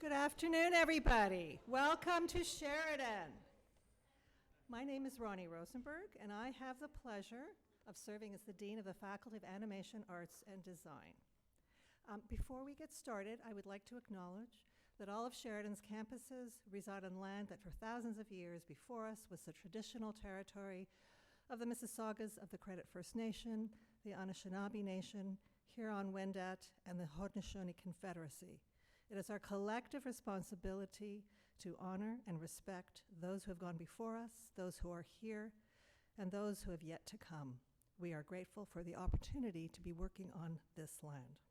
Good afternoon, everybody. Welcome to Sheridan. My name is Ronni Rosenberg, and I have the pleasure of serving as the Dean of the Faculty of Animation, Arts, and Design. Before we get started, I would like to acknowledge that all of Sheridan's campuses reside on land that for thousands of years before us was the traditional territory of the Mississaugas of the Credit First Nation, the Anishinaabe Nation, Huron-Wendat, and the Haudenosaunee Confederacy. It is our collective responsibility to honor and respect those who have gone before us, those who are here, and those who have yet to come. We are grateful for the opportunity to be working on this land.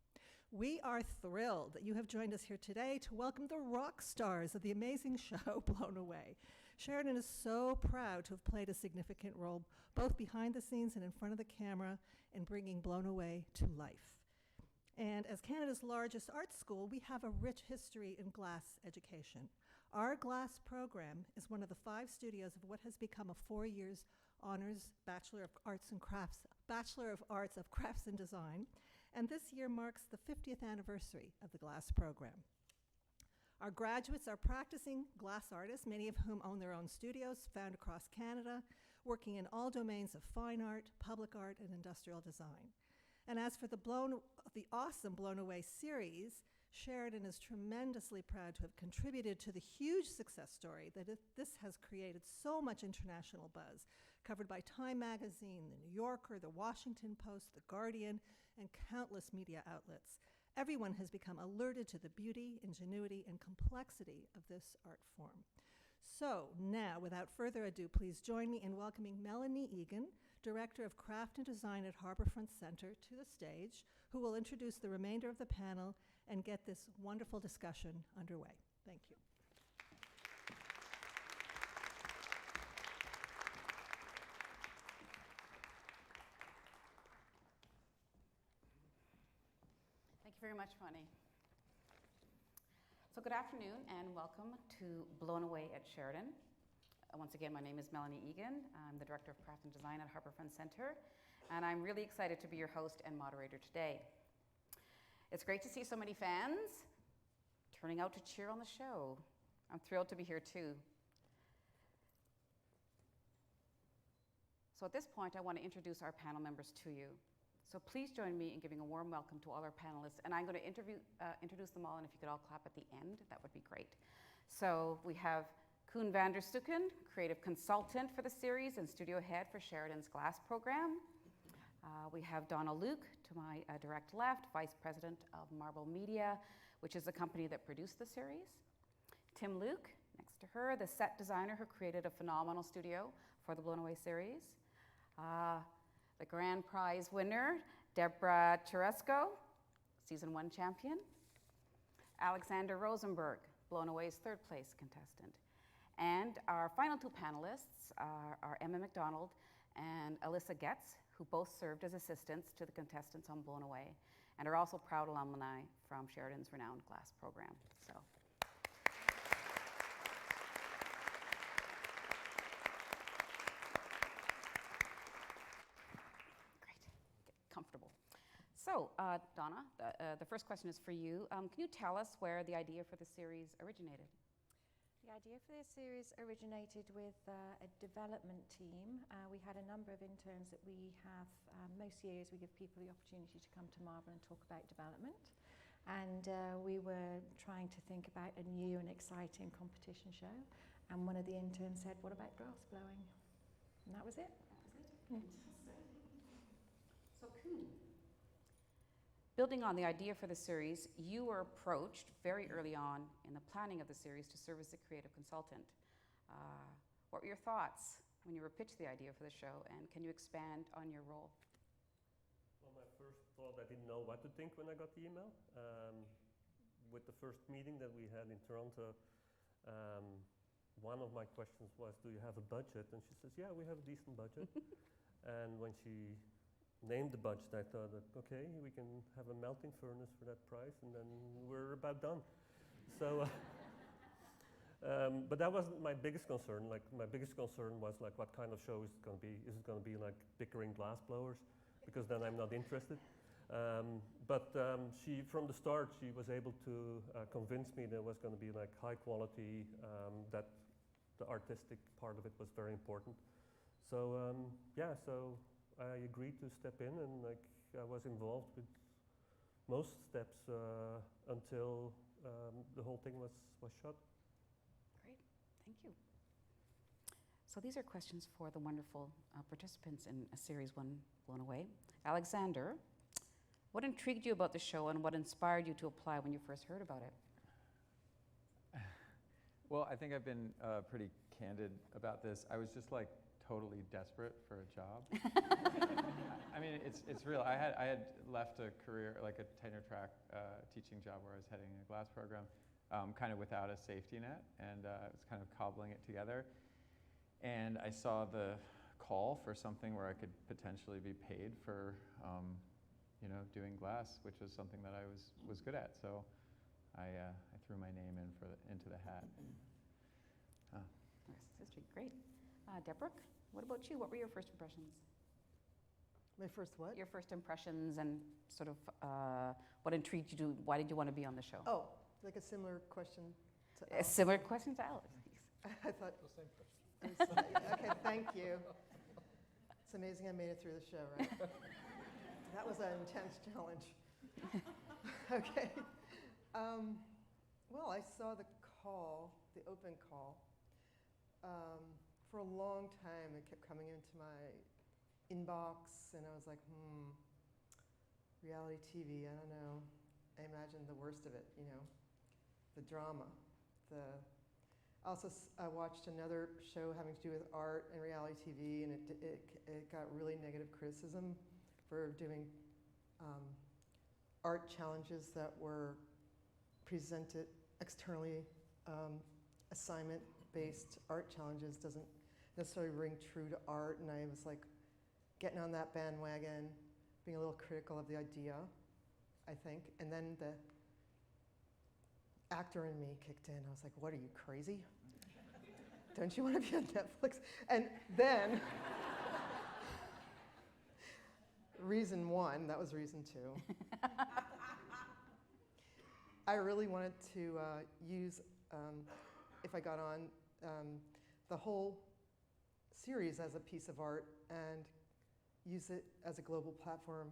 We are thrilled that you have joined us here today to welcome the rock stars of the amazing show, Blown Away. Sheridan is so proud to have played a significant role, both behind the scenes and in front of the camera, in bringing Blown Away to life. And as Canada's largest art school, we have a rich history in glass education. Our glass program is one of the 5 studios of what has become a 4 years honors Bachelor of Arts of Crafts and Design, and this year marks the 50th anniversary of the glass program. Our graduates are practicing glass artists, many of whom own their own studios found across Canada, working in all domains of fine art, public art, and industrial design. And as for the awesome Blown Away series, Sheridan is tremendously proud to have contributed to the huge success story that this has created so much international buzz, covered by Time Magazine, The New Yorker, The Washington Post, The Guardian, and countless media outlets. Everyone has become alerted to the beauty, ingenuity, and complexity of this art form. So now, without further ado, please join me in welcoming Melanie Egan, Director of Craft and Design at Harbourfront Centre, to the stage, who will introduce the remainder of the panel and get this wonderful discussion underway. Thank you. Thank you very much, Ronni. So good afternoon and welcome to Blown Away at Sheridan. Once again, my name is Melanie Egan. I'm the Director of Craft and Design at Harbourfront Centre, and I'm really excited to be your host and moderator today. It's great to see so many fans turning out to cheer on the show. I'm thrilled to be here too. So at this point, I want to introduce our panel members to you. So please join me in giving a warm welcome to all our panelists. And I'm going to introduce them all, and if you could all clap at the end, that would be great. So we have Koen Vanderstukken, creative consultant for the series and studio head for Sheridan's Glass program. We have Donna Luke, to my direct left, vice president of MarbleMedia, which is the company that produced the series. Tim Luke, next to her, the set designer who created a phenomenal studio for the Blown Away series. The grand prize winner, Deborah Czeresko, season 1 champion. Alexander Rosenberg, Blown Away's 3rd place contestant. And our final 2 panelists are Emma McDonald and Alyssa Getz, who both served as assistants to the contestants on Blown Away and are also proud alumni from Sheridan's renowned glass program. So. Comfortable. So, Donna, the first question is for you. Can you tell us where the idea for the series originated? The idea for this series originated with a development team. We had a number of interns that we have. Most years we give people the opportunity to come to Marble and talk about development. And we were trying to think about a new and exciting competition show. And one of the interns said, what about glass blowing? And that was it. So Koen, building on the idea for the series, you were approached very early on in the planning of the series to serve as a creative consultant. What were your thoughts when you were pitched the idea for the show, and can you expand on your role? Well, my first thought, I didn't know what to think when I got the email. With the first meeting that we had in Toronto, one of my questions was, do you have a budget? And she says, yeah, we have a decent budget. And when she named the budget, I thought that, okay, we can have a melting furnace for that price, and then we're about done. So, but that wasn't my biggest concern. Like, my biggest concern was, like, what kind of show is it going to be? Is it going to be like bickering glass blowers? Because then I'm not interested. But she, from the start, she was able to convince me there was going to be like high quality, that the artistic part of it was very important. So yeah, so I agreed to step in, and like I was involved with most steps until the whole thing was shot. Great, thank you. So these are questions for the wonderful participants in Series 1 Blown Away. Alexander, what intrigued you about the show, and what inspired you to apply when you first heard about it? Well, I think I've been pretty candid about this. I was just like totally desperate for a job. I mean, it's real. I had left a career, like a tenure track teaching job where I was heading a glass program, kind of without a safety net, and I was kind of cobbling it together. And I saw the call for something where I could potentially be paid for, you know, doing glass, which was something that I was good at. So I threw my name into the hat. History, great. Deborah, what about you? What were your first impressions? My first what? Your first impressions, and sort of what intrigued you? Why did you want to be on the show? Oh, like a similar question to A Alex. similar question to Alex. I thought, The same question. okay, thank you. It's amazing I made it through the show, right? That was an intense challenge. Okay. Well, I saw the call, the open call. For a long time, it kept coming into my inbox, and I was like, reality TV, I don't know. I imagined the worst of it, you know, the drama. I watched another show having to do with art and reality TV, and it got really negative criticism for doing art challenges that were presented externally. Assignment-based art challenges doesn't necessarily ring true to art, and I was like getting on that bandwagon, being a little critical of the idea, I think. And then the actor in me kicked in. I was like, what, are you crazy? Don't you want to be on Netflix? And then, reason one, that was reason two. I really wanted to use, if I got on, the whole series as a piece of art and use it as a global platform.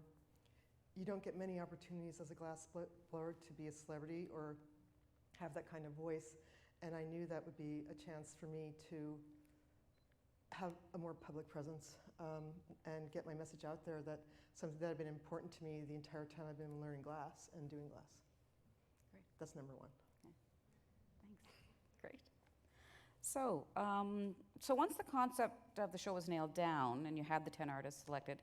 You don't get many opportunities as a glass blower to be a celebrity or have that kind of voice, and I knew that would be a chance for me to have a more public presence and get my message out there, that something that had been important to me the entire time I've been learning glass and doing glass. Great. That's number one. Okay. Thanks. Great. So, so once the concept of the show was nailed down and you had the 10 artists selected,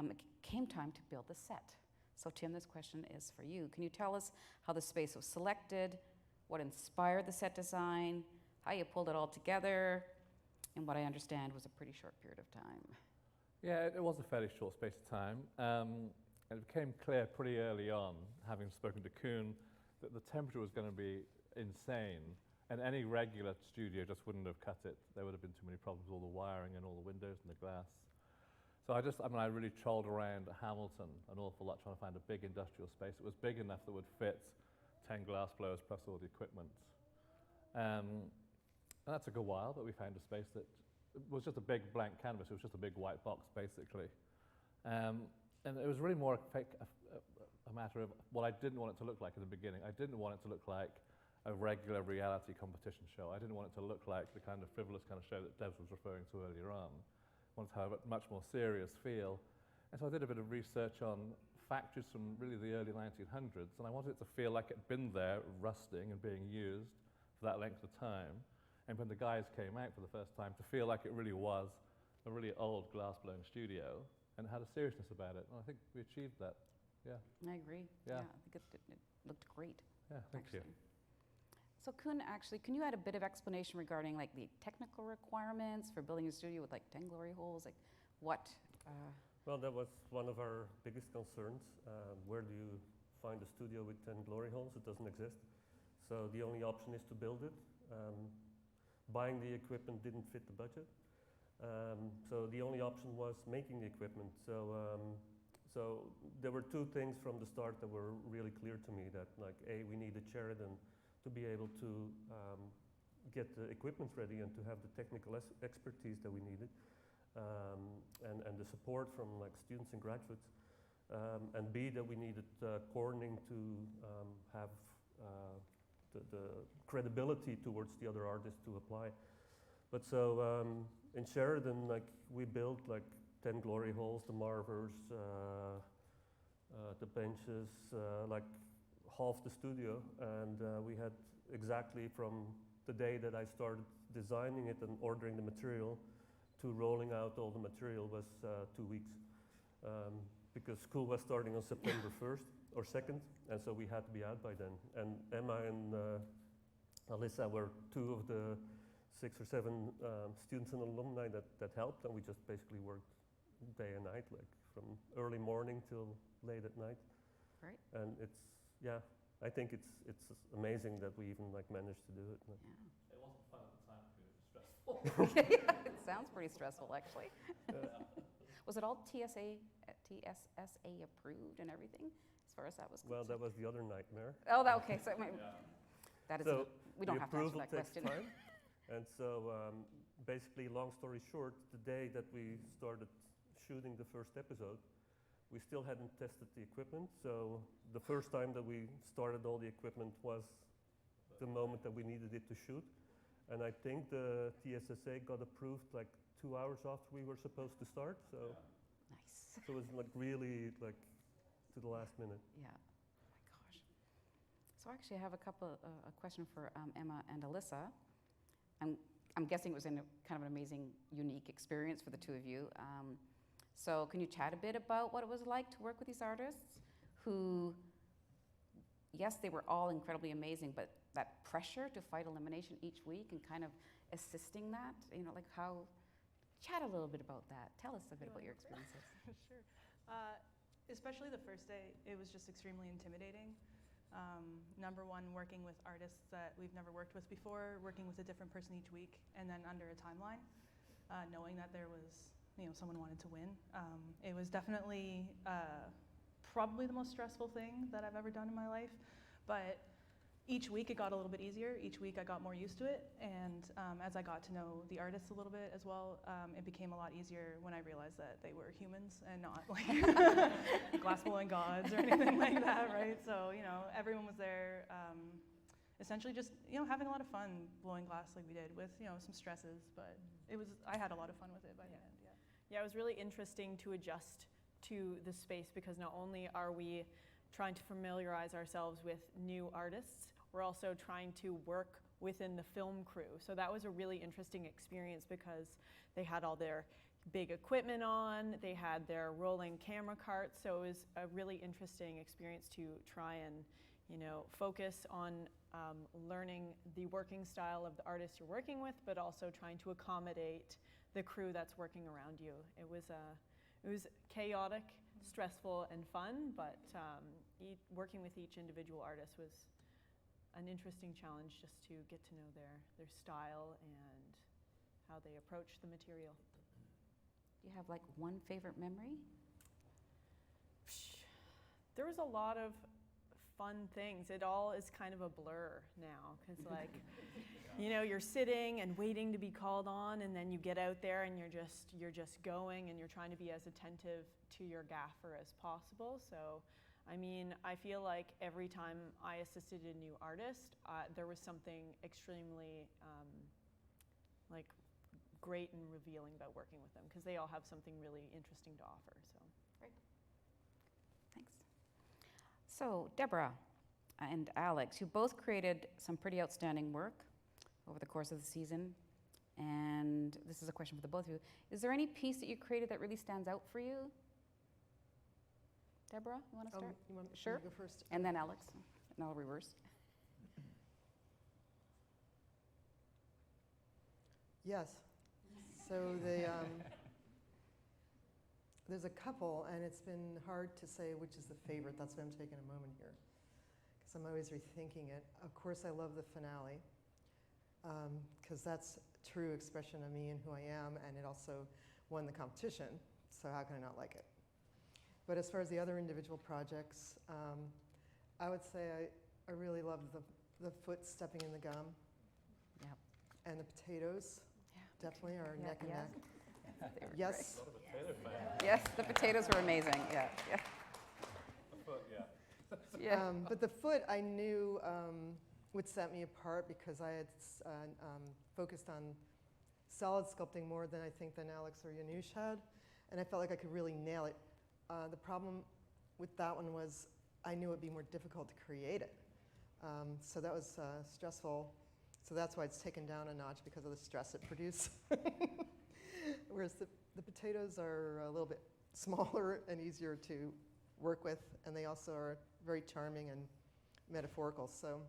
it came time to build the set. So Tim, this question is for you. Can you tell us how the space was selected, what inspired the set design, how you pulled it all together, and what I understand was a pretty short period of time? Yeah, it was a fairly short space of time. It became clear pretty early on, having spoken to Koen, that the temperature was going to be insane, and any regular studio just wouldn't have cut it. There would have been too many problems with all the wiring and all the windows and the glass. So I really trolled around Hamilton an awful lot trying to find a big industrial space. It was big enough that would fit 10 glass blowers plus all the equipment. And that took a while, but we found a space that was just a big blank canvas. It was just a big white box, basically. And it was really more a matter of what I didn't want it to look like in the beginning. I didn't want it to look like a regular reality competition show. I didn't want it to look like the kind of frivolous kind of show that Debs was referring to earlier on. I wanted to have a much more serious feel. And so I did a bit of research on factories from really the early 1900s, and I wanted it to feel like it'd been there, rusting and being used for that length of time. And when the guys came out for the first time, to feel like it really was a really old glass-blown studio and had a seriousness about it. And I think we achieved that, yeah. I agree. Yeah. I think it looked great. Yeah, thank you. So Koen, actually, can you add a bit of explanation regarding like the technical requirements for building a studio with like 10 glory holes? Like what? Well, that was one of our biggest concerns. Where do you find a studio with 10 glory holes? It doesn't exist. So the only option is to build it. Buying the equipment didn't fit the budget. So the only option was making the equipment. So So there were two things from the start that were really clear to me, that like, A, we needed Sheridan to be able to get the equipment ready and to have the technical expertise that we needed, and the support from like students and graduates, and B, that we needed Corning to have the credibility towards the other artists to apply. But so in Sheridan, like, we built like 10 glory holes, the marvers, the benches, like half the studio, and we had exactly from the day that I started designing it and ordering the material to rolling out all the material was 2 weeks, because school was starting on September 1st or 2nd, and so we had to be out by then. And Emma and Alyssa were two of the 6 or 7 students and alumni that helped, and we just basically worked day and night, like from early morning till late at night. Great. And it's, yeah, I think it's amazing that we even like managed to do it. Like, It wasn't fun at the time because it was stressful. It sounds pretty stressful, actually. Was it all TSSA approved and everything, as far as that was concerned? well, that was the other nightmare. Oh, okay. So that is. So we don't the have to answer approval that takes question. time. And so basically, long story short, the day that we started shooting the first episode, we still hadn't tested the equipment. So the first time that we started all the equipment was the moment that we needed it to shoot. And I think the TSSA got approved like 2 hours after we were supposed to start. So, Nice. so it was like really like to the last minute. Yeah. Oh my gosh. So actually, I have a question for Emma and Alyssa. I'm guessing it was kind of an amazing, unique experience for the two of you. So can you chat a bit about what it was like to work with these artists who, yes, they were all incredibly amazing, but that pressure to fight elimination each week and kind of assisting that, like how, chat a little bit about that. Tell us a bit about your experiences. Sure. Especially the first day, it was just extremely intimidating. Number one, working with artists that we've never worked with before, working with a different person each week, and then under a timeline, knowing that there was, someone wanted to win. It was definitely probably the most stressful thing that I've ever done in my life, but each week it got a little bit easier. Each week I got more used to it, and as I got to know the artists a little bit as well, it became a lot easier when I realized that they were humans and not like glass blowing gods or anything like that, right? So, everyone was there, essentially just, having a lot of fun blowing glass like we did with, some stresses, but I had a lot of fun with it by the end, yeah. Yeah, it was really interesting to adjust to the space because not only are we trying to familiarize ourselves with new artists, we're also trying to work within the film crew. So that was a really interesting experience because they had all their big equipment on, they had their rolling camera carts, so it was a really interesting experience to try and, focus on learning the working style of the artist you're working with, but also trying to accommodate the crew that's working around you. It was chaotic, stressful, and fun, but working with each individual artist was an interesting challenge just to get to know their style and how they approach the material. Do you have like one favorite memory? There was a lot of fun things. It all is kind of a blur now because you're sitting and waiting to be called on, and then you get out there and you're just going and you're trying to be as attentive to your gaffer as possible. So I feel like every time I assisted a new artist, there was something extremely great and revealing about working with them because they all have something really interesting to offer. So great. Thanks. So Deborah and Alex, you both created some pretty outstanding work over the course of the season. And this is a question for the both of you. Is there any piece that you created that really stands out for you? Deborah, you want to start? You want Sure. me to go first? And then Alex, and I'll reverse. Yes. So there's a couple, and it's been hard to say which is the favorite. That's why I'm taking a moment here, because I'm always rethinking it. Of course, I love the finale, because that's true expression of me and who I am, and it also won the competition, so how can I not like it? But as far as the other individual projects, I would say I really loved the foot stepping in the gum. Yep. And the potatoes definitely are Yeah, neck and yes. neck. They were Yes. A lot of potato fans. Yes, the potatoes were amazing. Yeah, yeah. Yeah. But the foot I knew would set me apart because I had focused on solid sculpting more than I think than Alex or Janusz had, and I felt like I could really nail it. The problem with that one was I knew it would be more difficult to create it. So that was stressful. So that's why it's taken down a notch because of the stress it produced. Whereas the potatoes are a little bit smaller and easier to work with, and they also are very charming and metaphorical. So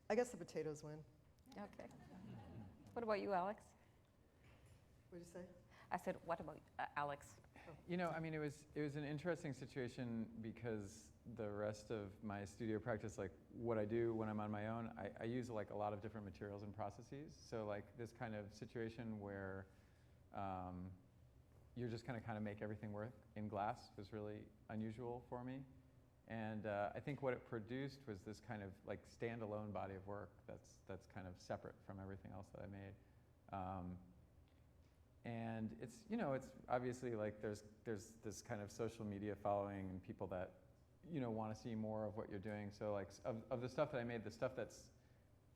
I guess the potatoes win. Okay. What about you, Alex? What did you say? I said, what about Alex? You know, I mean, it was an interesting situation because the rest of my studio practice, like what I do when I'm on my own, I use like a lot of different materials and processes. So like this kind of situation where you're just going to kind of make everything work in glass was really unusual for me. And I think what it produced was this kind of like standalone body of work that's kind of separate from everything else that I made. And it's, you know, it's obviously like there's this kind of social media following and people that, you know, want to see more of what you're doing. So like of the stuff that I made, the stuff that's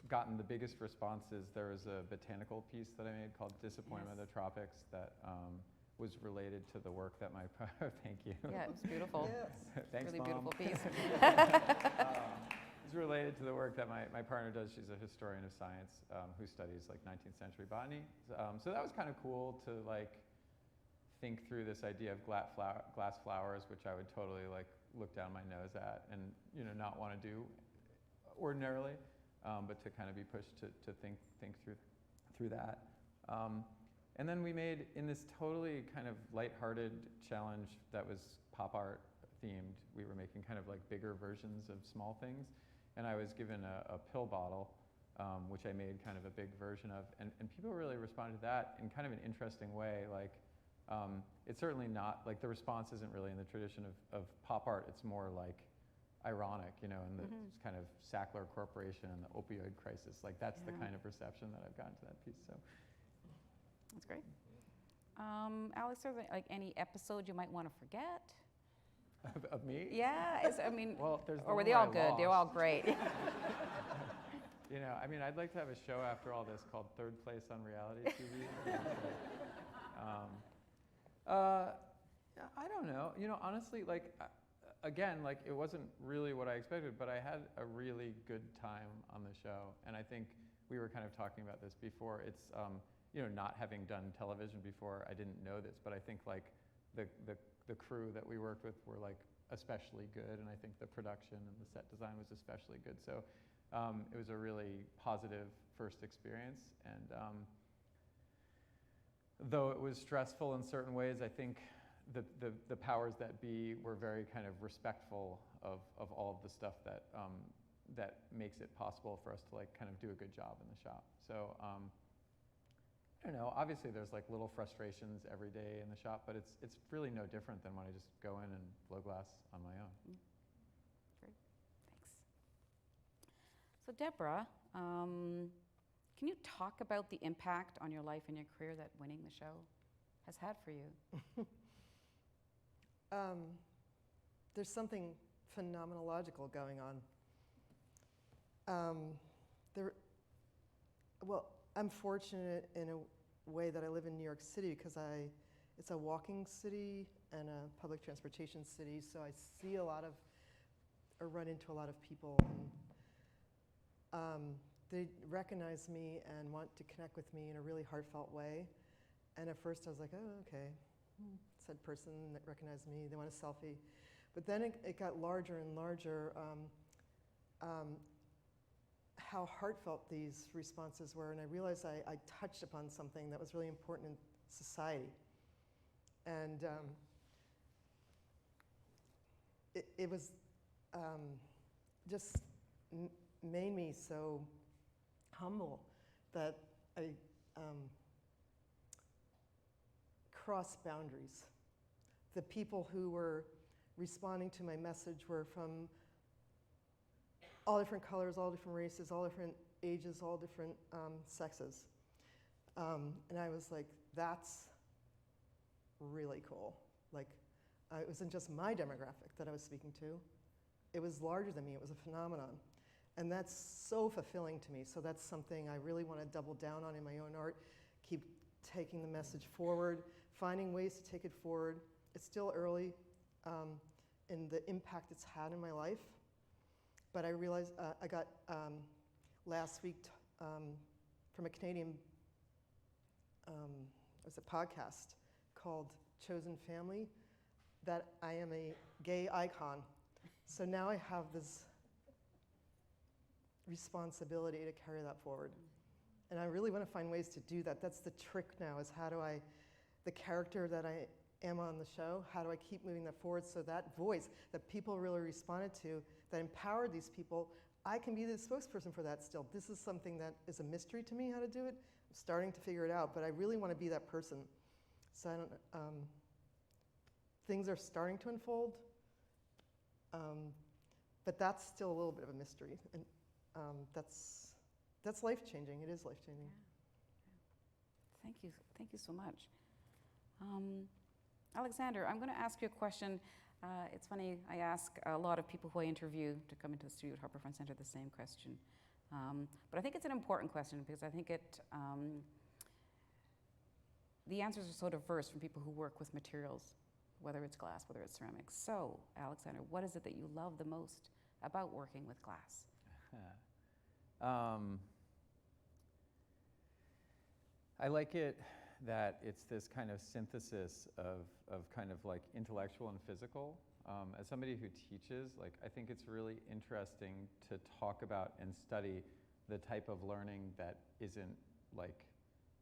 gotten the biggest responses, there was a botanical piece that I made called Disappointment of the Tropics that was related to the work that my, thank you. Yeah, it was beautiful. Yes. Thanks, Really Mom. beautiful piece. It's related to the work that my partner does. She's a historian of science who studies like 19th century botany. So that was kind of cool to like think through this idea of glass flowers, which I would totally like look down my nose at and, you know, not want to do ordinarily, but to kind of be pushed to think through that. And then we made, in this totally kind of lighthearted challenge that was pop art themed, we were making kind of like bigger versions of small things. And I was given a pill bottle, which I made kind of a big version of. And people really responded to that in kind of an interesting way. Like, it's certainly not, like the response isn't really in the tradition of pop art. It's more like ironic, you know, and the kind of Sackler Corporation and the opioid crisis. Like that's the kind of reception that I've gotten to that piece. So. That's great. Alex, is there like any episode you might want to forget? Of me? Yeah, I mean, well, there's or were they all good? They were all great. You know, I mean, I'd like to have a show after all this called Third Place on Reality TV. I don't know. You know, honestly, like, again, like, it wasn't really what I expected, but I had a really good time on the show. And I think we were kind of talking about this before. It's, you know, not having done television before, I didn't know this, but I think, like, the crew that we worked with were, like, especially good. And I think the production and the set design was especially good. So it was a really positive first experience. And though it was stressful in certain ways, I think the powers that be were very kind of respectful of all of the stuff that that makes it possible for us to like kind of do a good job in the shop. So I don't know. Obviously, there's like little frustrations every day in the shop, but it's really no different than when I just go in and blow glass on my own. Great, thanks. So Deborah, can you talk about the impact on your life and your career that winning the show has had for you? There's something phenomenological going on. Well, I'm fortunate in a way that I live in New York City because it's a walking city and a public transportation city, so I see a lot of, or run into a lot of people. And, they recognize me and want to connect with me in a really heartfelt way. And at first I was like, oh, okay, said person that recognized me, they want a selfie. But then it got larger and larger, how heartfelt these responses were. And I realized I touched upon something that was really important in society. And it was just made me so humble that I crossed boundaries the people who were responding to my message were from all different colors, all different races, all different ages, all different sexes. And I was like, that's really cool. Like, it wasn't just my demographic that I was speaking to. It was larger than me. It was a phenomenon. And that's so fulfilling to me. So that's something I really want to double down on in my own art, keep taking the message forward, finding ways to take it forward. It's still early in the impact it's had in my life. But I realized I got last week from a Canadian it was a podcast called Chosen Family, that I am a gay icon. So now I have this responsibility to carry that forward. And I really want to find ways to do that. That's the trick now, is how do I, the character that I am on the show, how do I keep moving that forward so that voice that people really responded to, that empowered these people, I can be the spokesperson for that still. This is something that is a mystery to me, how to do it. I'm starting to figure it out, but I really want to be that person. So I don't, things are starting to unfold, but that's still a little bit of a mystery. And that's life-changing. It is life-changing. Yeah. Thank you so much. Alexander, I'm going to ask you a question. It's funny, I ask a lot of people who I interview to come into the studio at Harbourfront Centre the same question. But I think it's an important question because I think the answers are so diverse from people who work with materials, whether it's glass, whether it's ceramics. So, Alexander, what is it that you love the most about working with glass? I like it that it's this kind of synthesis of kind of like intellectual and physical. As somebody who teaches, like, I think it's really interesting to talk about and study the type of learning that isn't like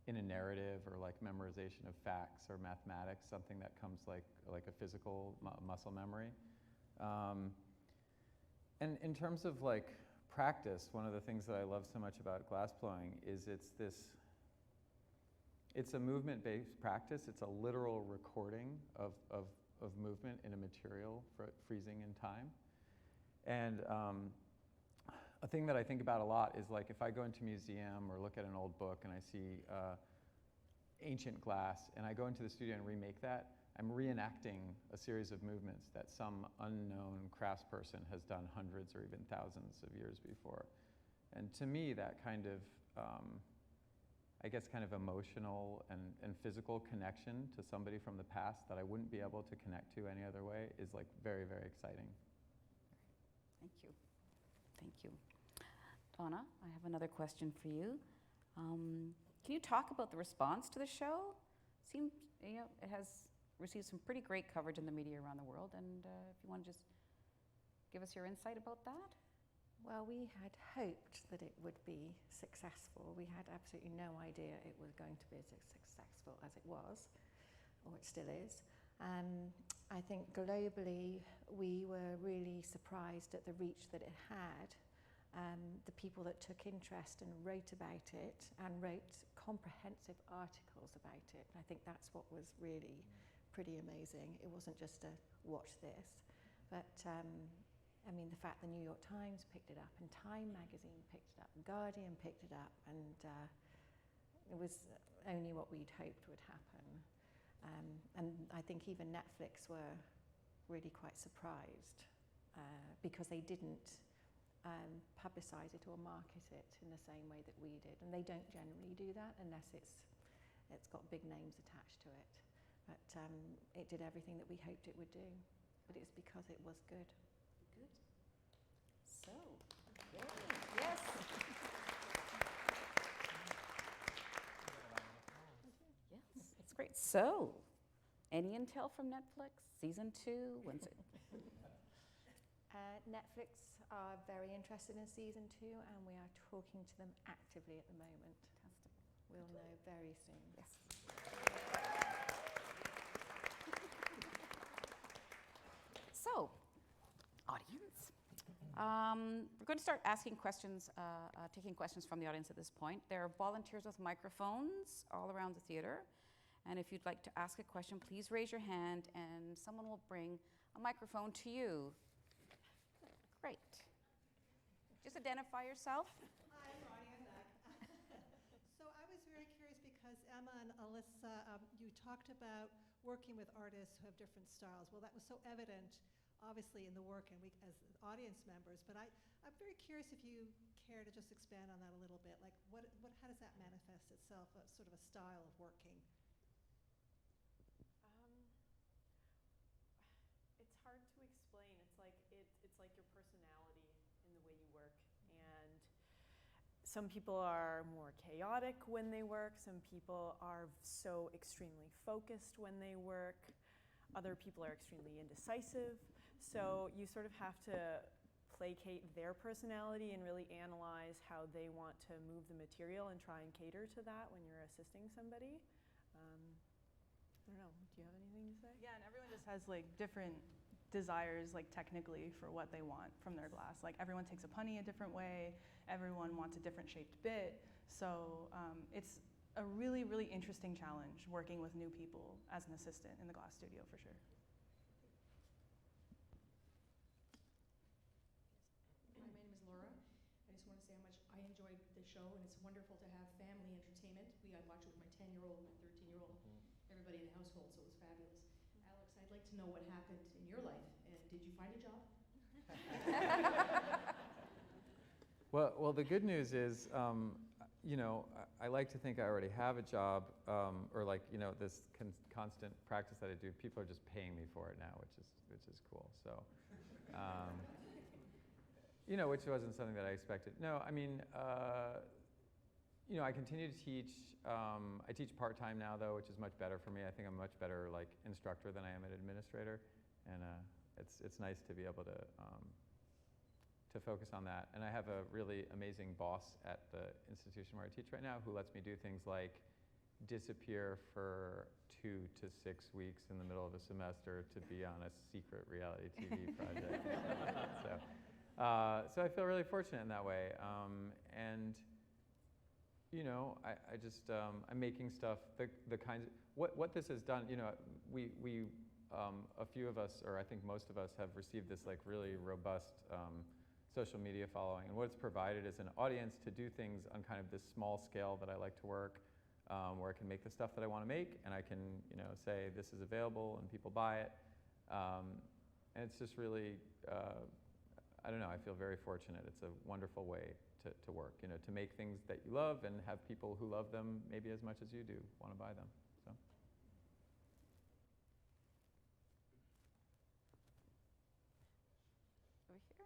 in a narrative or like memorization of facts or mathematics, something that comes like a physical muscle memory. And in terms of like practice, one of the things that I love so much about glassblowing is it's a movement-based practice. It's a literal recording of movement in a material for freezing in time. And a thing that I think about a lot is like if I go into a museum or look at an old book and I see ancient glass and I go into the studio and remake that, I'm reenacting a series of movements that some unknown craftsperson has done hundreds or even thousands of years before. And to me, that kind of, I guess, kind of emotional and physical connection to somebody from the past that I wouldn't be able to connect to any other way is like very, very exciting. Thank you. Thank you. Donna, I have another question for you. Can you talk about the response to the show? Seems, it has received some pretty great coverage in the media around the world, and if you want to just give us your insight about that? Well, we had hoped that it would be successful. We had absolutely no idea it was going to be as successful as it was, or it still is. I think globally we were really surprised at the reach that it had. The people that took interest and wrote about it and wrote comprehensive articles about it. And I think that's what was really pretty amazing. It wasn't just a watch this, but I mean, the fact the New York Times picked it up and Time magazine picked it up and Guardian picked it up, and it was only what we'd hoped would happen. And I think even Netflix were really quite surprised because they didn't publicise it or market it in the same way that we did. And they don't generally do that unless it's got big names attached to it. But it did everything that we hoped it would do. But it's because it was good. Good. So, yes. Yes, that's great. So, any intel from Netflix? Season 2? When's it? Netflix are very interested in season 2, and we are talking to them actively at the moment. Fantastic. We'll know very soon. Yes. So, audience, we're going to start asking questions, taking questions from the audience at this point. There are volunteers with microphones all around the theatre, And if you'd like to ask a question, please raise your hand and someone will bring a microphone to you. Great. Just identify yourself. Hi, Ronni, I'm back. So I was very curious because Emma and Alyssa, you talked about working with artists who have different styles. Well, that was so evident, obviously, in the work and we as audience members. But I'm very curious if you care to just expand on that a little bit. Like, how does that manifest itself, sort of a style of working? It's hard to explain. It's like your personality in the way you work. And some people are more chaotic when they work. Some people are so extremely focused when they work. Other people are extremely indecisive. So you sort of have to placate their personality and really analyze how they want to move the material and try and cater to that when you're assisting somebody. I don't know, do you have anything to say? Yeah, and everyone just has like different desires, like technically, for what they want from their glass. Like everyone takes a punny a different way, everyone wants a different shaped bit. So it's a really, really interesting challenge working with new people as an assistant in the glass studio for sure. Hi, my name is Laura. I just want to say how much I enjoyed the show, and it's wonderful to have family entertainment. I watched it with my 10-year-old, my 13-year-old, everybody in the household, so it was fabulous. Alex, I'd like to know what happened in your life, and did you find a job? Well, the good news is, you know, I like to think I already have a job, or like, you know, this constant practice that I do. People are just paying me for it now, which is cool. So, you know, which wasn't something that I expected. No, I mean, you know, I continue to teach. I teach part-time now, though, which is much better for me. I think I'm a much better like instructor than I am an administrator, and it's nice to be able to focus on that. And I have a really amazing boss at the institution where I teach right now who lets me do things like disappear for 2 to 6 weeks in the middle of a semester to be on a secret reality TV project. So I feel really fortunate in that way. And you know, I just I'm making stuff. The kinds of, what this has done. You know, we a few of us, or I think most of us, have received this like really robust social media following, and what it's provided is an audience to do things on kind of this small scale that I like to work, where I can make the stuff that I want to make, and I can, you know, say this is available and people buy it, and it's just really, I don't know, I feel very fortunate. It's a wonderful way to work, you know, to make things that you love and have people who love them maybe as much as you do want to buy them. So. Over here. Thank you.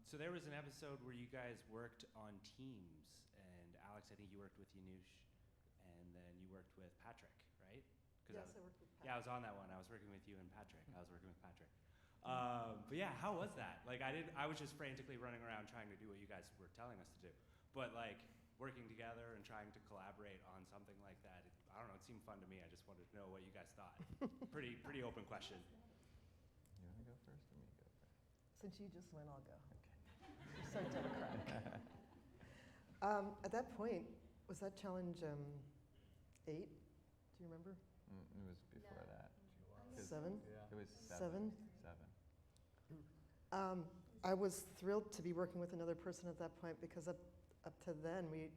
So there was an episode where you guys worked on teams, and Alex, I think you worked with Yanush, and then you worked with Patrick, right? Yes, I worked with Patrick. Yeah, I was on that one. I was working with you and Patrick. I was working with Patrick. But yeah, how was that? Like, I was just frantically running around trying to do what you guys were telling us to do. But like, working together and trying to collaborate on something like that, I don't know, it seemed fun to me. I just wanted to know what you guys thought. Pretty open question. You want to go first or me go first? Since you just went, I'll go. Okay. You're so democratic. At that point, was that challenge 8? Do you remember? It was before that. 7? Yeah. It was 7? 7. I was thrilled to be working with another person at that point because up to then we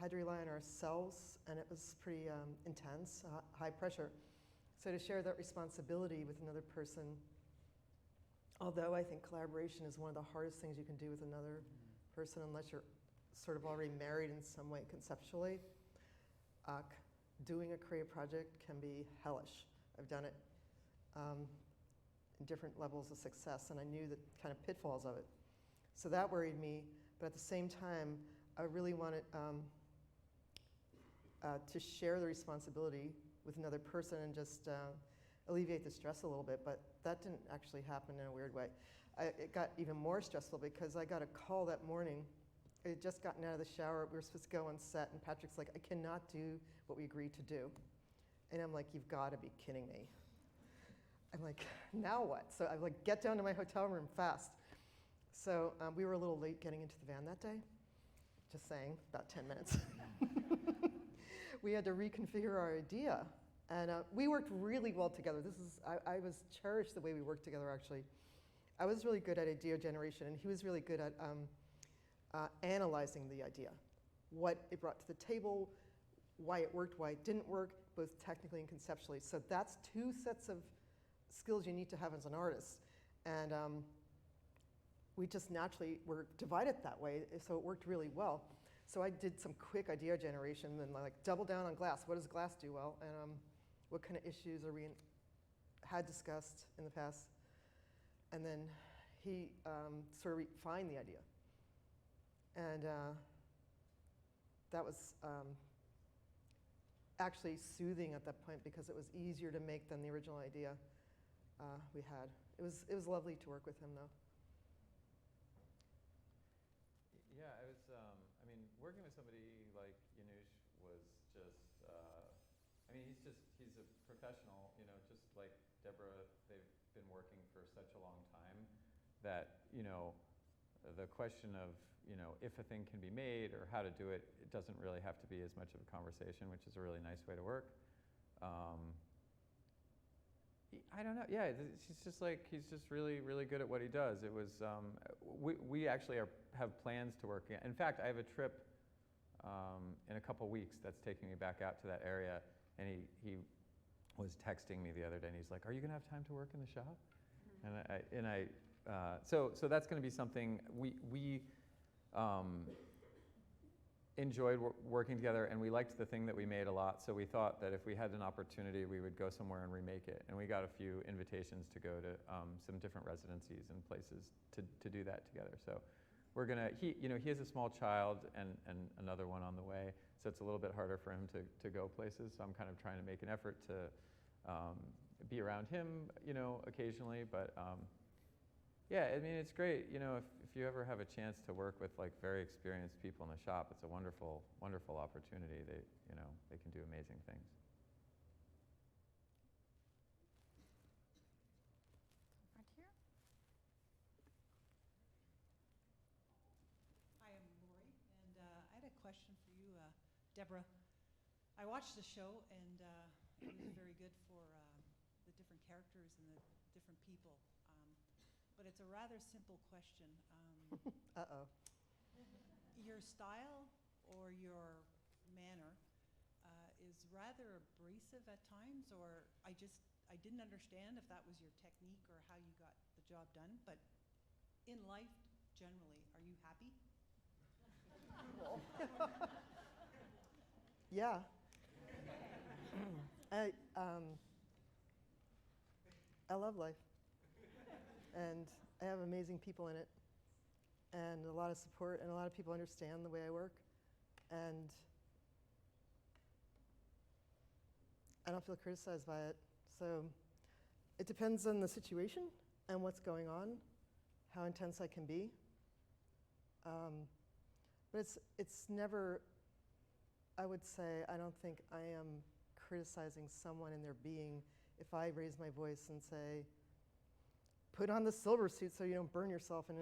had to rely on ourselves, and it was pretty intense, high pressure. So to share that responsibility with another person, although I think collaboration is one of the hardest things you can do with another person unless you're sort of already married in some way conceptually, doing a creative project can be hellish. I've done it in different levels of success, and I knew the kind of pitfalls of it. So that worried me, but at the same time, I really wanted to share the responsibility with another person and just alleviate the stress a little bit, but that didn't actually happen in a weird way. It got even more stressful because I got a call that morning. I had just gotten out of the shower. We were supposed to go on set, and Patrick's like, I cannot do what we agreed to do. And I'm like, you've got to be kidding me. I'm like, now what? So I like get down to my hotel room fast. So we were a little late getting into the van that day. just saying, about 10 minutes. We had to reconfigure our idea. And we worked really well together. I was cherished the way we worked together, actually. I was really good at idea generation, and he was really good at analyzing the idea, what it brought to the table, why it worked, why it didn't work, both technically and conceptually. So that's two sets of skills you need to have as an artist. And we just naturally were divided that way, so it worked really well. So I did some quick idea generation and like double down on glass. What does glass do well? And what kind of issues are we had discussed in the past? And then he sort of refined the idea. And that was actually soothing at that point because it was easier to make than the original idea we had. It was lovely to work with him, though. Yeah, I mean, working with somebody like Janusz was just, he's a professional, just like Deborah, they've been working for such a long time that, the question of, if a thing can be made or how to do it, it doesn't really have to be as much of a conversation, which is a really nice way to work. I don't know. Yeah, he's just really, really good at what he does. It was, we actually have plans to work. In fact, I have a trip in a couple weeks that's taking me back out to that area, and he was texting me the other day, and he's like, "Are you gonna have time to work in the shop?" So that's going to be something we enjoyed working together, and we liked the thing that we made a lot. So we thought that if we had an opportunity, we would go somewhere and remake it. And we got a few invitations to go to some different residencies and places to do that together. So we're gonna. He has a small child and another one on the way, so it's a little bit harder for him to go places. So I'm kind of trying to make an effort to be around him, occasionally, but. Yeah, I mean, it's great. If you ever have a chance to work with like very experienced people in the shop, it's a wonderful, wonderful opportunity. They can do amazing things. Right here. Hi, I'm Lori, and I had a question for you, Deborah. I watched the show, and it was very good for the different characters and the different people. But it's a rather simple question. Uh-oh. Your style or your manner is rather abrasive at times, or I didn't understand if that was your technique or how you got the job done. But in life, generally, are you happy? Yeah. I love life. And I have amazing people in it, and a lot of support, and a lot of people understand the way I work, and I don't feel criticized by it. So it depends on the situation and what's going on, how intense I can be. But it's never, I would say, I don't think I am criticizing someone in their being if I raise my voice and say, put on the silver suit so you don't burn yourself in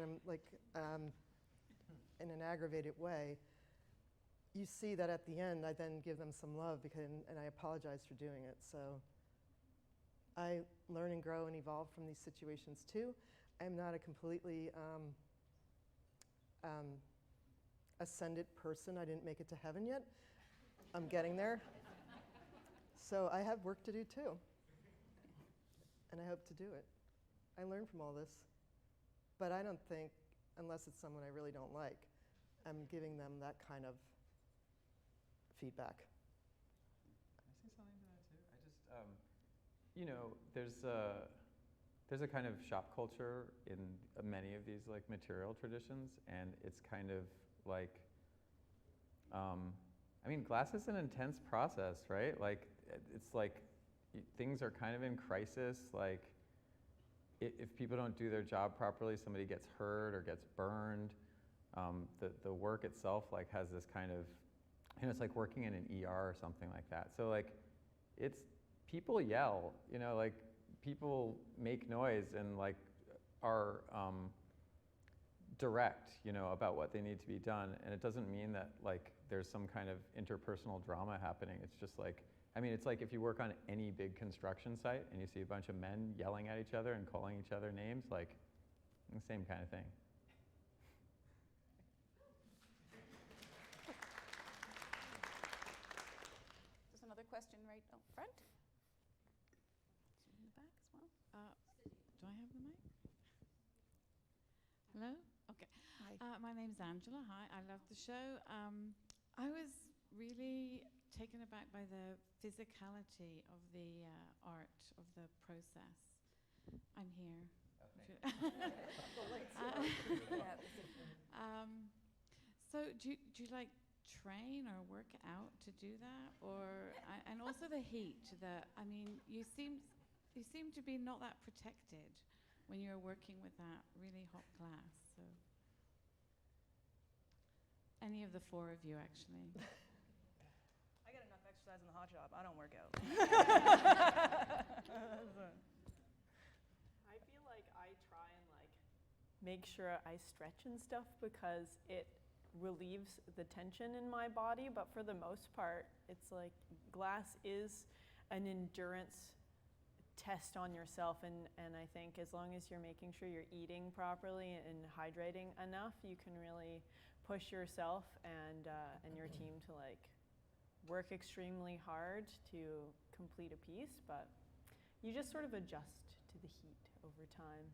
an aggravated way. You see that at the end, I then give them some love and I apologize for doing it. So I learn and grow and evolve from these situations too. I'm not a completely ascended person. I didn't make it to heaven yet. I'm getting there. So I have work to do too. And I hope to do it. I learn from all this. But I don't think, unless it's someone I really don't like, I'm giving them that kind of feedback. Can I say something to that too? There's a kind of shop culture in many of these like material traditions, and it's kind of like, glass is an intense process, right? Like, it's like things are kind of in crisis. Like, if people don't do their job properly, somebody gets hurt or gets burned. The work itself like has this kind of, it's like working in an ER or something like that. So like, people yell, like people make noise and like are direct, you know, about what they need to be done. And it doesn't mean that like there's some kind of interpersonal drama happening. It's just like, I mean, it's like if you work on any big construction site and you see a bunch of men yelling at each other and calling each other names, like the same kind of thing. There's another question right up front. In the back as well. Do I have the mic? Hello? Okay. My name's Angela. Hi, I love the show. I was really taken aback by the physicality of the art, of the process. I'm here. So do you like train or work out to do that? Or and also the heat. I mean, you seem to be not that protected when you're working with that really hot glass. So any of the four of you, actually. I get enough exercise in the hot job. I don't work out. I feel like I try and like make sure I stretch and stuff because it relieves the tension in my body, but for the most part, it's like glass is an endurance test on yourself, and I think as long as you're making sure you're eating properly and hydrating enough, you can really push yourself and your team to like work extremely hard to complete a piece, but you just sort of adjust to the heat over time.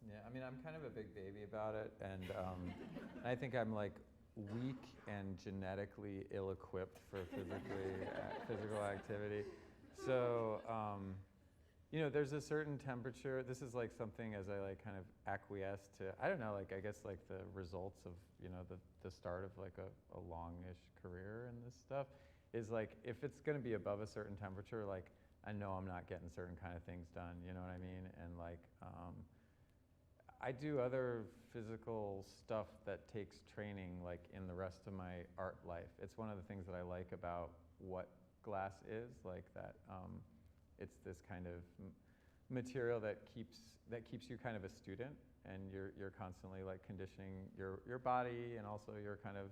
Yeah, I mean, I'm kind of a big baby about it, and I think I'm like weak and genetically ill-equipped for physical activity. So, you know, there's a certain temperature. This is like something as I like kind of acquiesce to, I don't know, like I guess like the results of, you know, the start of like a longish career in this stuff is like, if it's going to be above a certain temperature, like I know I'm not getting certain kind of things done, you know what I mean? And like, I do other physical stuff that takes training like in the rest of my art life. It's one of the things that I like about what glass is, like that it's this kind of material that keeps you kind of a student, and you're constantly like conditioning your body and also your kind of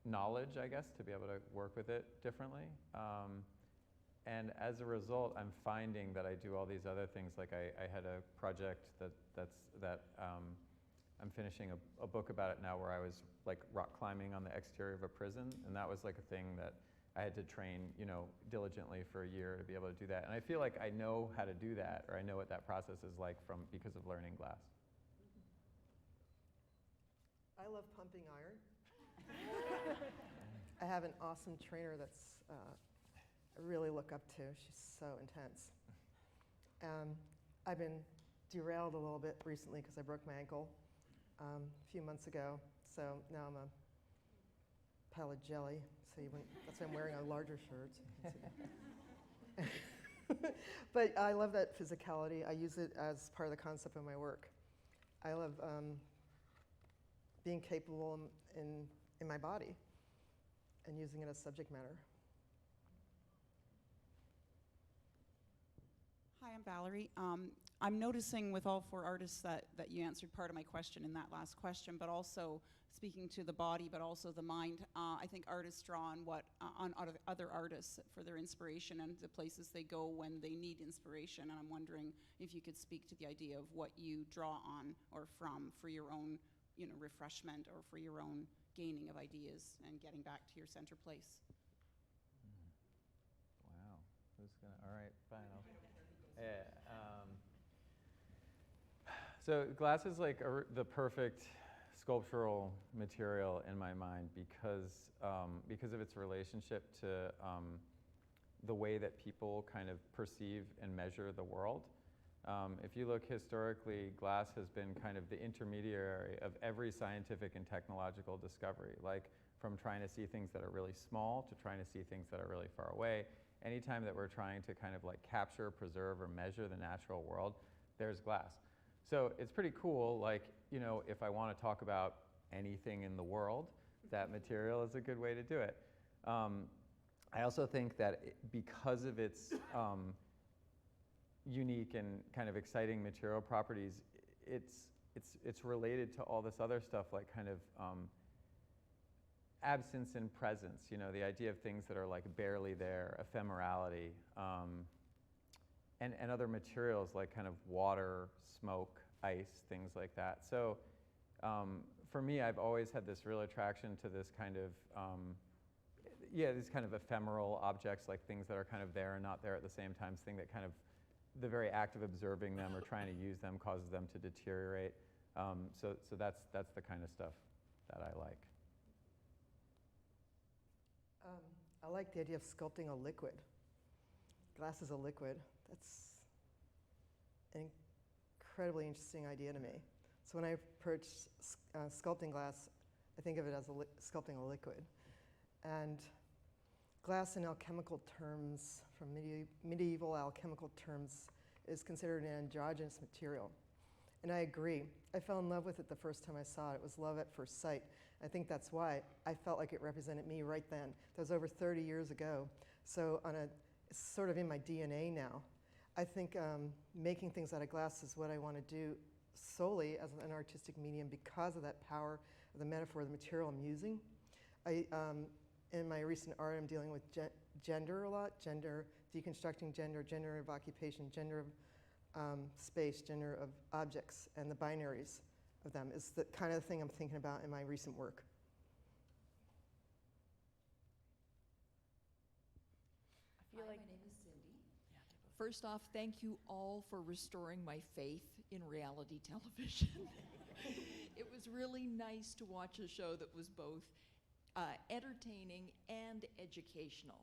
knowledge, I guess, to be able to work with it differently. And as a result, I'm finding that I do all these other things. Like I had a project that I'm finishing a book about it now, where I was like rock climbing on the exterior of a prison, and that was like a thing that I had to train, you know, diligently for a year to be able to do that. And I feel like I know how to do that, or I know what that process is like because of learning glass. I love pumping iron. I have an awesome trainer that's I really look up to. She's so intense. I've been derailed a little bit recently because I broke my ankle a few months ago. So now I'm a pile of jelly. So that's why I'm wearing a larger shirt. But I love that physicality. I use it as part of the concept of my work. I love being capable in my body and using it as subject matter. Hi, I'm Valerie. I'm noticing with all four artists that you answered part of my question in that last question, but also speaking to the body, but also the mind. I think artists draw on other artists for their inspiration and the places they go when they need inspiration. And I'm wondering if you could speak to the idea of what you draw on or from for your own, you know, refreshment or for your own gaining of ideas and getting back to your center place. Wow, who's gonna? All right, fine. Yeah. So glass is like the perfect sculptural material in my mind because of its relationship to the way that people kind of perceive and measure the world. If you look historically, glass has been kind of the intermediary of every scientific and technological discovery, like from trying to see things that are really small to trying to see things that are really far away. Anytime that we're trying to kind of like capture, preserve, or measure the natural world, there's glass. So it's pretty cool, like, you know, if I want to talk about anything in the world, that material is a good way to do it. I also think that because of its unique and kind of exciting material properties, it's related to all this other stuff, like kind of absence and presence, you know, the idea of things that are like barely there, ephemerality, and other materials like kind of water, smoke, ice, things like that. So for me, I've always had this real attraction to this kind of, these kind of ephemeral objects, like things that are kind of there and not there at the same time, thing that kind of, the very act of observing them or trying to use them causes them to deteriorate. So that's the kind of stuff that I like. I like the idea of sculpting a liquid. Glass is a liquid. That's an incredibly interesting idea to me. So when I approach sculpting glass, I think of it as sculpting a liquid. And glass in alchemical terms, from medieval alchemical terms, is considered an androgynous material. And I agree. I fell in love with it the first time I saw it. It was love at first sight. I think that's why I felt like it represented me right then. That was over 30 years ago. So it's sort of in my DNA now. I think making things out of glass is what I want to do solely as an artistic medium because of that power of the metaphor, the material I'm using. In my recent art, I'm dealing with gender a lot, deconstructing gender of occupation, gender of space, gender of objects, and the binaries of them is the kind of thing I'm thinking about in my recent work. Hi, my name is Cindy. First off, thank you all for restoring my faith in reality television. It was really nice to watch a show that was both entertaining and educational.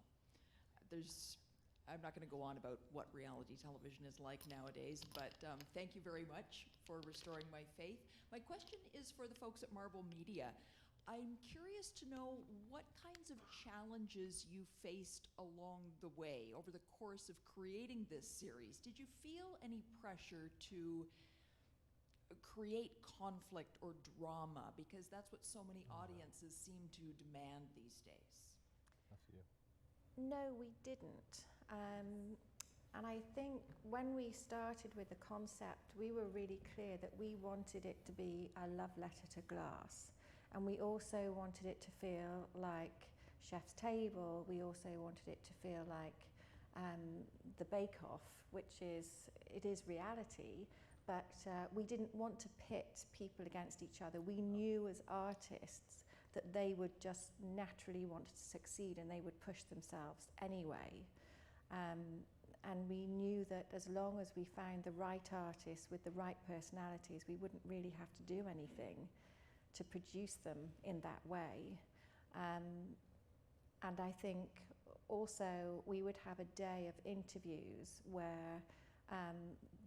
I'm not going to go on about what reality television is like nowadays, but thank you very much for restoring my faith. My question is for the folks at MarbleMedia. I'm curious to know what kinds of challenges you faced along the way over the course of creating this series. Did you feel any pressure to create conflict or drama? Because that's what so many audiences seem to demand these days. That's you. No, we didn't. And I think when we started with the concept, we were really clear that we wanted it to be a love letter to glass. And we also wanted it to feel like Chef's Table. We also wanted it to feel like the Bake Off, which it is reality, but we didn't want to pit people against each other. We knew as artists that they would just naturally want to succeed and they would push themselves anyway. And we knew that as long as we found the right artists with the right personalities, we wouldn't really have to do anything to produce them in that way. And I think also we would have a day of interviews where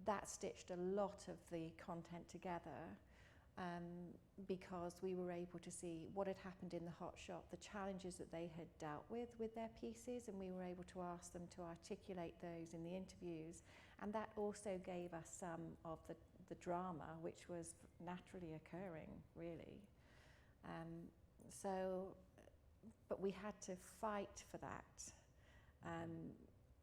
that stitched a lot of the content together because we were able to see what had happened in the hot shop, the challenges that they had dealt with their pieces, and we were able to ask them to articulate those in the interviews. And that also gave us some of the drama, which was naturally occurring, really. But we had to fight for that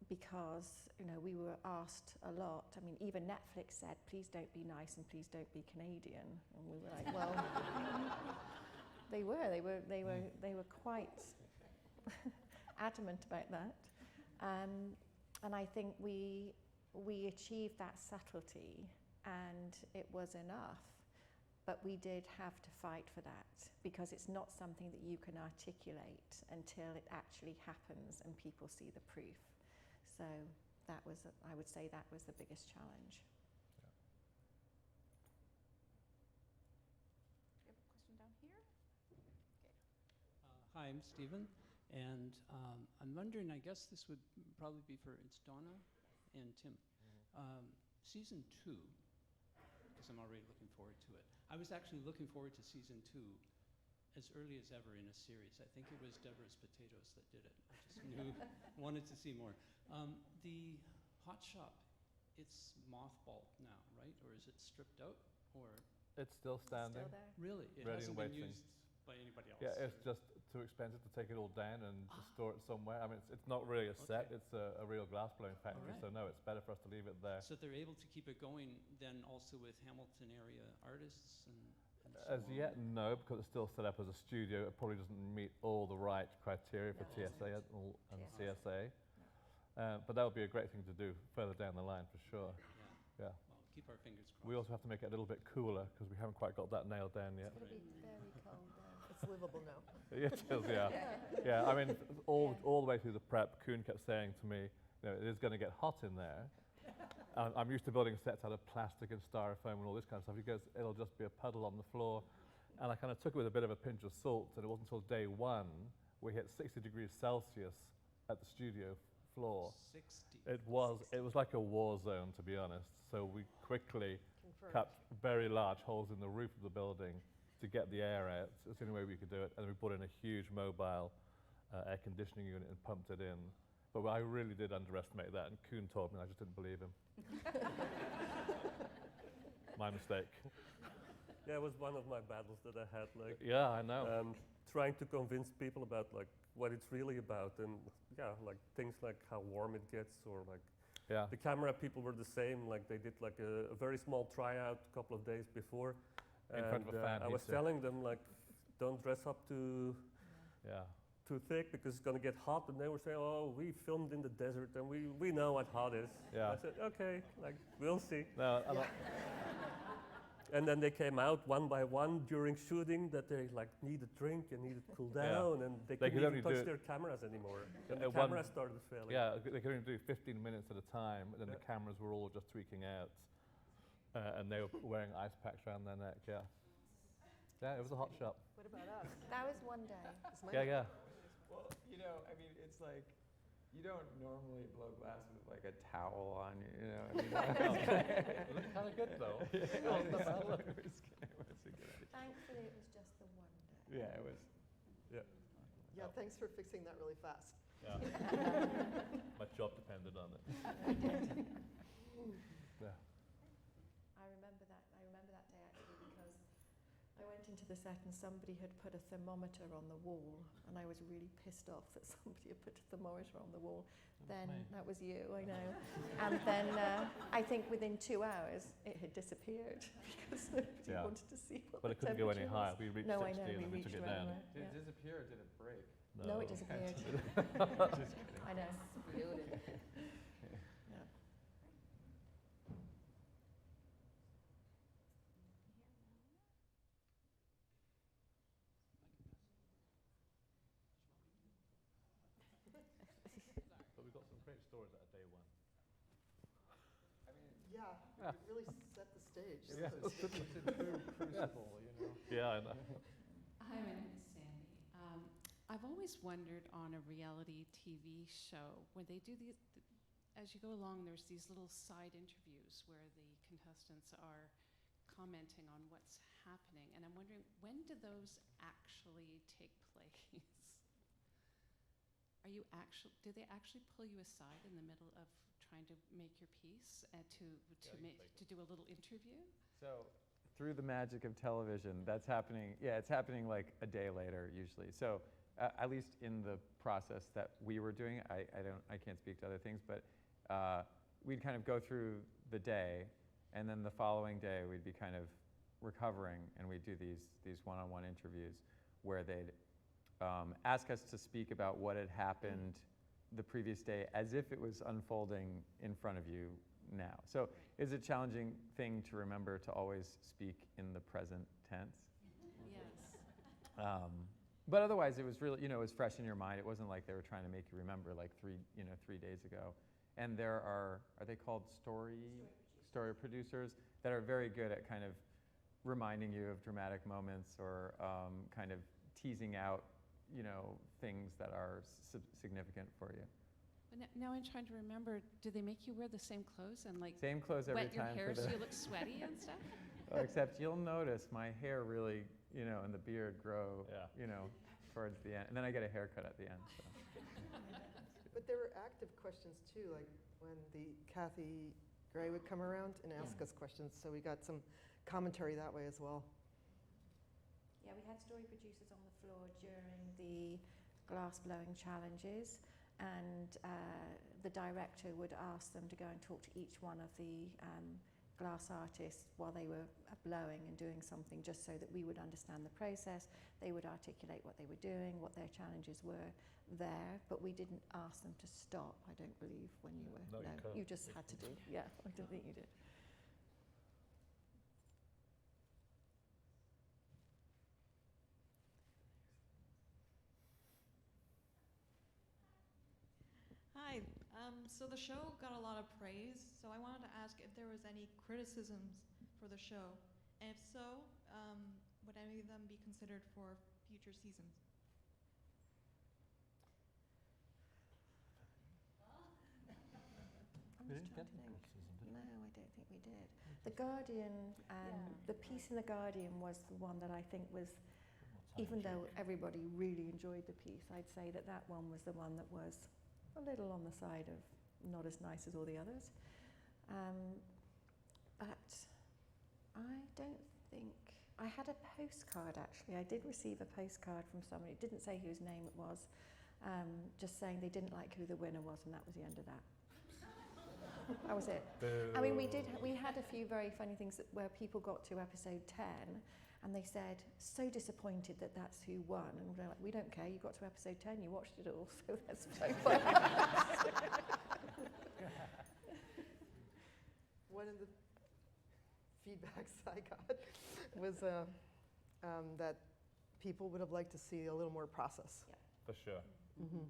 because, you know, we were asked a lot. I mean, even Netflix said, please don't be nice and please don't be Canadian. And we were like, well, they were quite adamant about that. And I think we achieved that subtlety, and it was enough. But we did have to fight for that because it's not something that you can articulate until it actually happens and people see the proof. So that was, I would say, that was the biggest challenge. We have a question down here. Okay. Hi, I'm Stephen, and I'm wondering, I guess this would probably be for, it's Donna and Tim. Season 2, because I'm already looking forward to it. I was actually looking forward to season 2 as early as ever in a series. I think it was Deborah's Potatoes that did it. I just knew, wanted to see more. The hot shop, it's mothballed now, right? Or is it stripped out? Or it's still standing. Still there. Really? It Ready hasn't and been waiting. used by anybody else? Yeah, it's or- just too expensive to take it all down and to store it somewhere. I mean, it's not really a set, Okay. it's a real glass blowing factory, Alright. so no, it's better for us to leave it there. So they're able to keep it going then also with Hamilton area artists and so As on? yet, no, because it's still set up as a studio. It probably doesn't meet all the right criteria for No, it TSA doesn't. and TSA. CSA. But that would be a great thing to do further down the line for sure. Yeah. Yeah. Well, keep our fingers crossed. We also have to make it a little bit cooler because we haven't quite got that nailed down yet. It's going to be very cold there. It's livable now. It is, yeah. Yeah, I mean, all the way through the prep, Koen kept saying to me, you know, it is going to get hot in there. I'm used to building sets out of plastic and styrofoam and all this kind of stuff. He goes, it'll just be a puddle on the floor. And I kind of took it with a bit of a pinch of salt, and it wasn't until day one we hit 60 degrees Celsius at the studio floor. 60. It was like a war zone, to be honest. So we quickly Confirmed. cut very large holes in the roof of the building to get the air out. It's the only way we could do it. And we put in a huge mobile air conditioning unit and pumped it in. But I really did underestimate that, and Koen told me, and I just didn't believe him. My mistake. Yeah, it was one of my battles that I had. Like, Yeah, I know. trying to convince people about like what it's really about, and yeah, like things like how warm it gets, or like Yeah. the camera people were the same. Like they did like a very small tryout a couple of days before, In front of a fan I was heater. telling them like, don't dress up too Yeah. too thick because it's gonna get hot. And they were saying, oh, we filmed in the desert and we know what hot is. Yeah. I said, okay, like we'll see. No, And then they came out one by one during shooting that they like need a drink and needed to cool down, and they They couldn't could only even do touch it- their cameras anymore. And the one- cameras started failing. Yeah, they could only do 15 minutes at a time, and then Yeah. the cameras were all just tweaking out. And they were wearing ice packs around their neck, yeah. Yeah, it was a hot shop. What about us? That was one day. Yeah, yeah. Well, you know, I mean, it's like, you don't normally blow glass with like a towel on you, you know. I mean, It looked kind of good, though. It was a good idea. Thankfully, it was just the one day. Yeah, it was. Yeah, thanks for fixing that really fast. Yeah. My job depended on it. Yeah. I remember that day actually because I went into the set and somebody had put a thermometer on the wall, and I was really pissed off that somebody had put a thermometer on the wall. Then that was you, I know. And then I think within 2 hours it had disappeared because nobody Yeah. wanted to see what But the it couldn't go any temperature higher. was. We reached No, 60 I know, and we then we reached took it around down. there. Did Yeah. it disappear or did it break? No, it disappeared. Just kidding. I know. Yeah. But we've got some great stories out of day one. Yeah, it really set the stage. Yeah. so to speak. Crucible, you know. Yeah, I know. Hi, my name is Sandy. I've always wondered on a reality TV show, when they do these, as you go along, there's these little side interviews where the contestants are commenting on what's happening, and I'm wondering, when do those actually take place? Do they actually pull you aside in the middle of trying to make your piece to do a little interview? So, through the magic of television, that's happening. Yeah, it's happening like a day later usually. So, at least in the process that we were doing, I can't speak to other things, but we'd kind of go through the day, and then the following day we'd be kind of recovering, and we'd do these one-on-one interviews where they'd ask us to speak about what had happened the previous day as if it was unfolding in front of you now. So it's a challenging thing to remember to always speak in the present tense. Yes. But otherwise, it was really, it was fresh in your mind. It wasn't like they were trying to make you remember like 3 days ago. And there are they called story producers that are very good at kind of reminding you of dramatic moments or kind of teasing out, things that are significant for you. But now I'm trying to remember, do they make you wear the same clothes and like Same clothes every wet your time. hair so you look sweaty and stuff? Well, except you'll notice my hair really, and the beard grow, towards the end. And then I get a haircut at the end. So. But there were active questions too, like when the Kathy Gray would come around and ask us questions, so we got some commentary that way as well. Yeah, we had story producers on the floor during the glass blowing challenges, and the director would ask them to go and talk to each one of the glass artists while they were blowing and doing something, just so that we would understand the process. They would articulate what they were doing, what their challenges were there, but we didn't ask them to stop, I don't believe, when you were. No, you can't. You just had to do. Yeah, I don't think you did. Hi. So the show got a lot of praise, so I wanted to ask if there was any criticisms for the show, and if so, would any of them be considered for future seasons? I'm just trying to think. No, I don't think we did. The Guardian, the piece in The Guardian was the one that I think was, even though everybody really enjoyed the piece, I'd say that that one was the one that was a little on the side of not as nice as all the others. But I don't think, I had a postcard actually. I did receive a postcard from somebody, it didn't say whose name it was, just saying they didn't like who the winner was, and that was the end of that. That was it. I mean, we had a few very funny things where people got to episode 10 and they said, so disappointed that that's who won. And we're like, we don't care, you got to episode 10, you watched it all, so that's so funny. One of the feedbacks I got was that people would have liked to see a little more process. Yeah. For sure. Mm-hmm.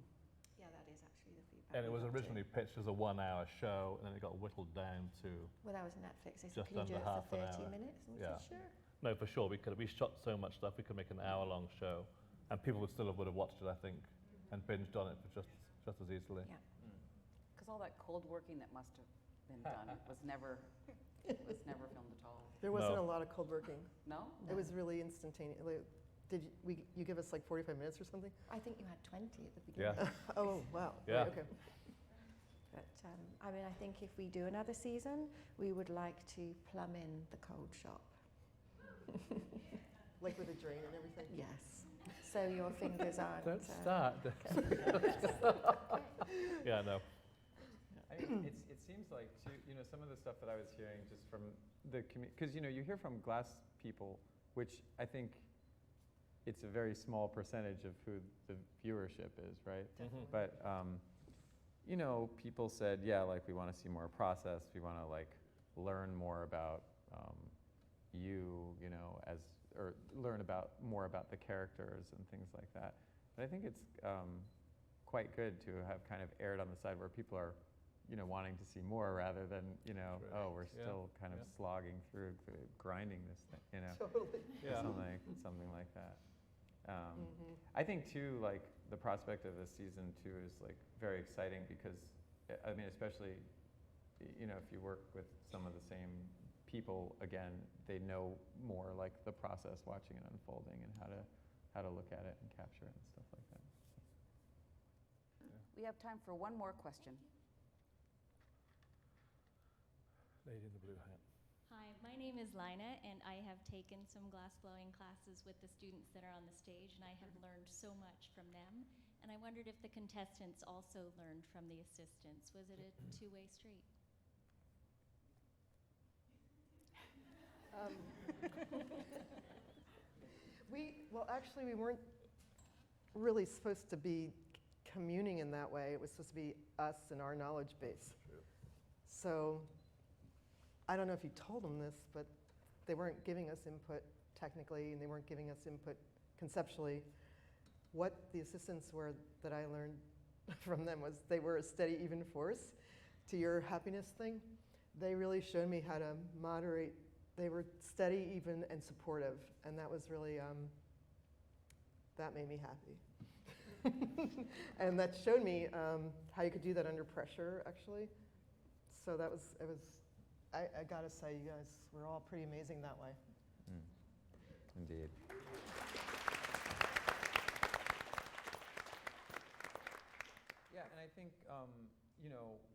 Yeah, that is actually the feedback. And it we was got originally pitched as a 1-hour show, and then it got whittled down to Well, that was Netflix. They said, just can you do under it half for an 30 hour. minutes? And we Yeah. said, sure. No, for sure. We shot so much stuff. We could make an hour-long show, and people would have watched it, I think, and binged on it for just as easily. Yeah. Because all that cold working that must have been done was never filmed at all. There wasn't a lot of cold working. No? It was really instantaneous. Did you give us like 45 minutes or something? I think you had 20 at the beginning. Yeah. Oh, wow. Yeah. Right, okay. But I mean, I think if we do another season, we would like to plumb in the cold shop. Like with a drain and everything? Yes. So your fingers aren't. Don't start. Yeah, no. I mean, it seems like, too, some of the stuff that I was hearing just from the community, because, you hear from glass people, which I think it's a very small percentage of who the viewership is, right? Definitely. But, people said, yeah, like, we want to see more process, we want to, like, learn more about or learn more about the characters and things like that. But I think it's quite good to have kind of erred on the side where people are, wanting to see more rather than, oh, we're still kind of slogging through, grinding this thing, Totally. Yeah. something like that. I think too, like, the prospect of a season 2 is like very exciting because, I mean, especially, if you work with some of the same people again, they know more like the process, watching it unfolding, and how to look at it and capture it and stuff like that. We have time for one more question. Lady in the blue hat. Hi, my name is Lina, and I have taken some glass blowing classes with the students that are on the stage, and I have learned so much from them. And I wondered if the contestants also learned from the assistants. Was it a two-way street? Actually, we weren't really supposed to be communing in that way. It was supposed to be us and our knowledge base. So I don't know if you told them this, but they weren't giving us input technically, and they weren't giving us input conceptually. What the assistants were that I learned from them was they were a steady, even force to your happiness thing. They really showed me how to moderate. They were steady, even, and supportive, and that was really, that made me happy. And that showed me how you could do that under pressure, actually. So that was, I gotta say, you guys were all pretty amazing that way. Indeed. Yeah, and I think,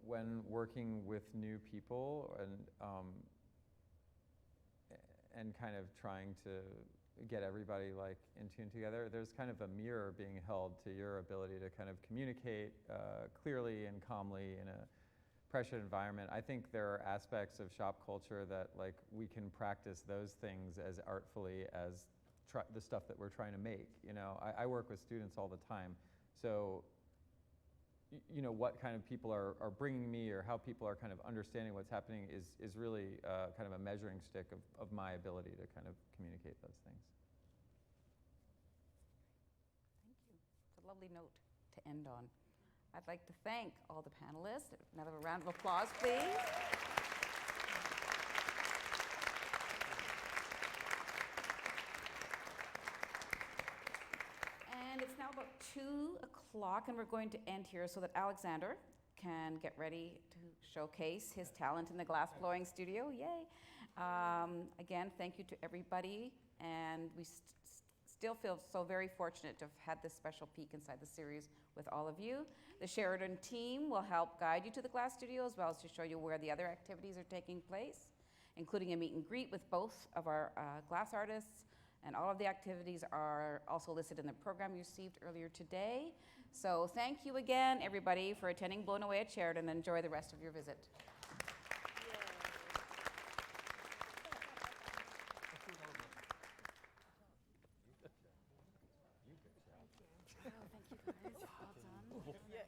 when working with new people and kind of trying to get everybody like in tune together. There's kind of a mirror being held to your ability to kind of communicate clearly and calmly in a pressured environment. I think there are aspects of shop culture that like we can practice those things as artfully as the stuff that we're trying to make. You know, I work with students all the time, so you know what kind of people are bringing me or how people are kind of understanding what's happening is really kind of a measuring stick of my ability to kind of communicate those things. Thank you. It's a lovely note to end on. I'd like to thank all the panelists. Another round of applause, please. And it's now about 2 o'clock, and we're going to end here so that Alexander can get ready to showcase his talent in the glass blowing studio. Yay. Again, thank you to everybody, and we still feel so very fortunate to have had this special peek inside the series with all of you. The Sheridan team will help guide you to the glass studio as well as to show you where the other activities are taking place, including a meet and greet with both of our glass artists. And all of the activities are also listed in the program you received earlier today. So thank you again, everybody, for attending Blown Away at Sheridan, and enjoy the rest of your visit. Oh, thank you guys. Well done. Yeah.